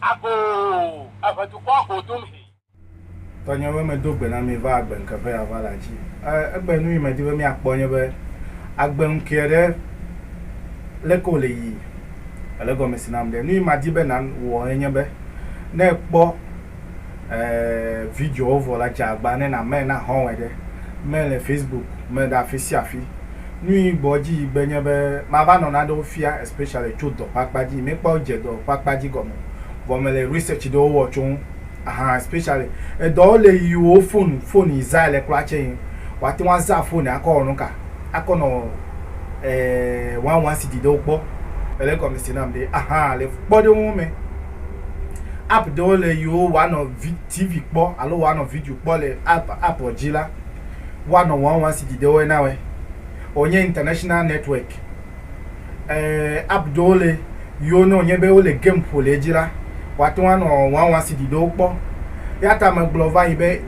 Ako, afatu kwa kodum he. Tonya we me dogbe na me va agbe nkafe ya vala ji. Agbe nu yi me di we mi akponye be agbe nkere leko le yi. Alego me sinam de nu ma di be na wo enye be. Na ekpo video over la jagba ne na me na hon we de. Me le Facebook, me da fisi afi. Nu boji igbenye be ma ba no na do fia especially chodo pakpaji me pa oje do pakpaji gomo. Vomele research do wo chun especially do le you phone izale kwa chen wati wan za phone akorun ka akono 11 cd do po ele ko mi sinam de le podo mu me app do le you one of tv po alo one of video po le app ojila one of 11 cd do na we onye international network app do le you no nye be o le game po le jira watu wan on 11 cd do po yata me glova ibe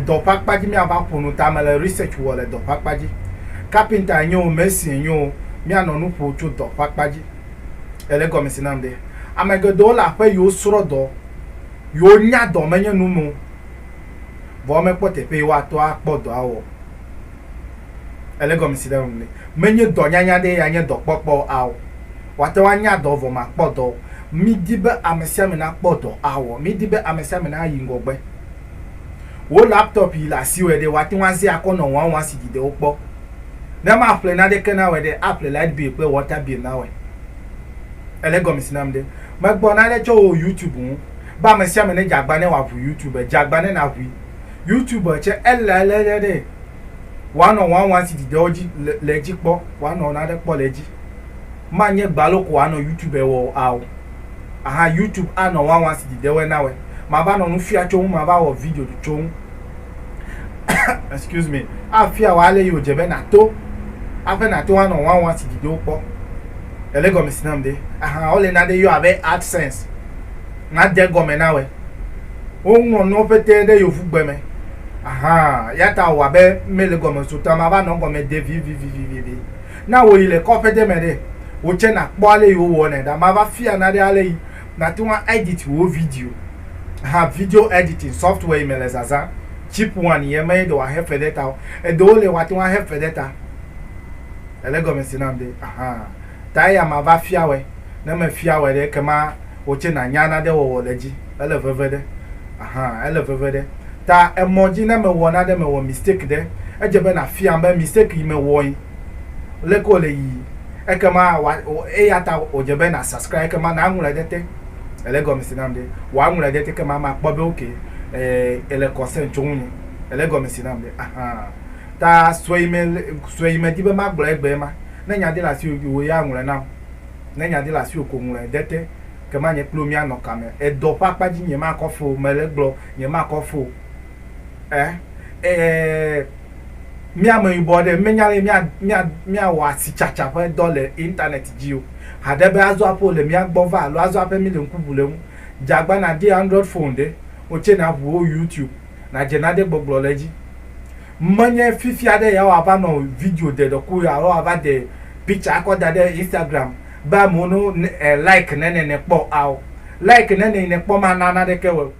do pakpaji mi aba ponu ta me le research wo le do pakpaji carpenter nyo messi nyo mi anonu po chu do pakpaji ele go mesinam de amego do la pe yo soro do yo nya do menye nu mu bo me pote pe wa to apodo awo ele go mesinam de menye do nyanya de ya nye do popo awo watu wan nya do vo ma podo mi dibe amesiame na kpoto awo mi dibe amesiame na yingogbe wo laptop yi la si we de wati wan si akono 11 cd de opo na ma play na de kana we de apple light bill pe water bill na we elego misinam de ma gbo na le cho youtube un ba amesiame ne jagba ne wa fu youtube jagba ne na fu youtube che elele de one on 11 cd de oji leji po one on na de po leji ma nye gbaloko ano youtube wo awo YouTube ano 11 cd de we na we ma ba no nu fia cho ma ba wo video du cho excuse me afia wa le yo jebe na to afa na to ano 11 cd de opo elego misinam de ole na de yo abe AdSense na de go me na we ohun no pete de yo fugbe me yata wa be mele go me so ta ma ba no go me de vi na wo ile ko pete me de wo che na kpo ale yo wo ne da ma ba fia na de ale yi na to wan edit wo video video editing software email zaza cheap one ye me do have for data e do le what wan have for data ele go me sinam de ta ya ma ba fia we na ma fia we de kema wo che na nya na de wo leji ele vevede ele vevede ta emoji na me wo na de me wo mistake de e je be na fia ba mistake yi me wo yi le ko le yi ekema wa yata ojebe na subscribe kema na anwule dete elego misinam de wa anwule dete kema ma kpobe oke ele consent chunni elego misinam de ta so email dibe ma gbo egbe ma na nya de la si wo ya anwule na nya de la si okonwule dete kema nye plomi ano kame do papaji nye ma kofo mele gbo nye ma kofo mi ama ibode menyale mi awa si chacha fa dollar internet jiu hadebe azu apo le mi agbova lo azu ape mi le nkubule mu jagba na di Android phone de o che na wo YouTube na jenade gbogbo leji manye fifi ade ya wa ba no video de do ku ya wa ba de picture akoda de Instagram ba mo no like nene po aw like nene po ma na de kewe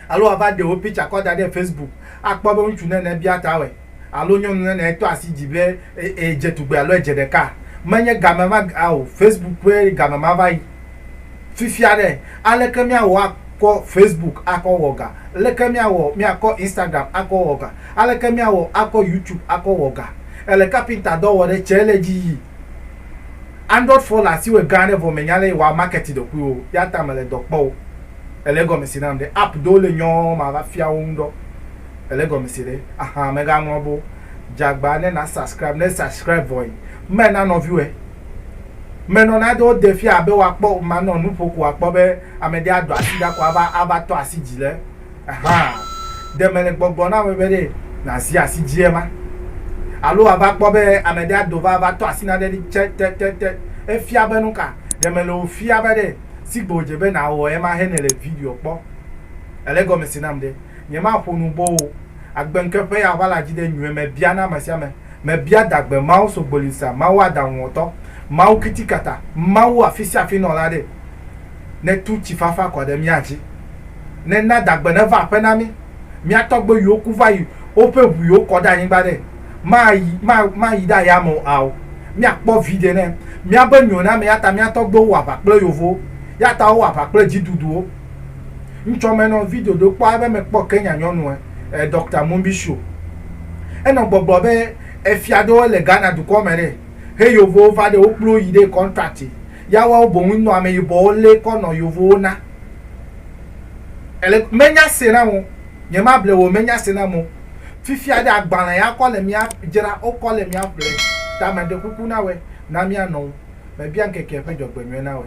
alo ba de o picture akoda de Facebook akpo bo nchu nene bia tawe alo nyom na eto asijibe ejetugbe alo ejedeka manye gamama awo Facebook we gamama vai fifiare alekemi awo akọ Facebook akọ woga alekemi awo mi akọ Instagram akọ woga alekemi awo akọ YouTube akọ woga ele carpenter do wore cheleji Android phone asi we gane vo menyale wa market do ku ya tamele do po ele go mesinam de app do le nyon ma va fia wundo elego misire mega ngobo jagba ne na subscribe voy me na no view me no na do defi abe wa po ma no nu poku wa po be amede ado asida ko aba to asijile de mele gbogbo na we be na si asijie ma alo aba po be amede ado aba to asina de te efi abe nu ka de mele o fi abe de sigbo je be na wo e ma he ne le video po elego misinam de nyema honu bo agbenke pe ya wala jide nwe me bia na masiame me bia dagbe mawo so bolisa mawo adanwo to mawo kitikata mawo afisi afi no lade ne tu tsi fafa kɔ ɖe mía dzi ne na dagbe ne va aƒe na mí mía tɔgbe yiwo ku va yi woƒe ʋu yiwo kɔ ɖe anyigba ɖe ma yi ɖe yame o míakpɔ viɖe ne míabe nyo na me ya ta mía tɔgbewo wɔ aʋa kple yovowo ya ta wowɔ aʋa kple dziɖuɖuwo ŋutsɔme nɔ vidio do kpɔ abe mekpɔ Kenya nyɔnu Dr. Mumbi Show enɔ gbɔgblɔ be efia ɖewo le Ghana dukɔ me ɖe he yovowo va ɖe wokplo yi ɖe kɔntrakt ya woawo boŋ nɔ ameyibɔwo lé kɔ nɔ yovowo na menya se na mo nye ma ble wo menya se na mo fifia ɖe agbalẽ ya kɔ le mía dzra wokɔ le mía ƒle ta me ɖe kuku na wɛ na mía nɔ me bia nkeke ƒe dzɔgbenyuie na wɛ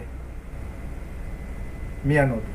mía nɔ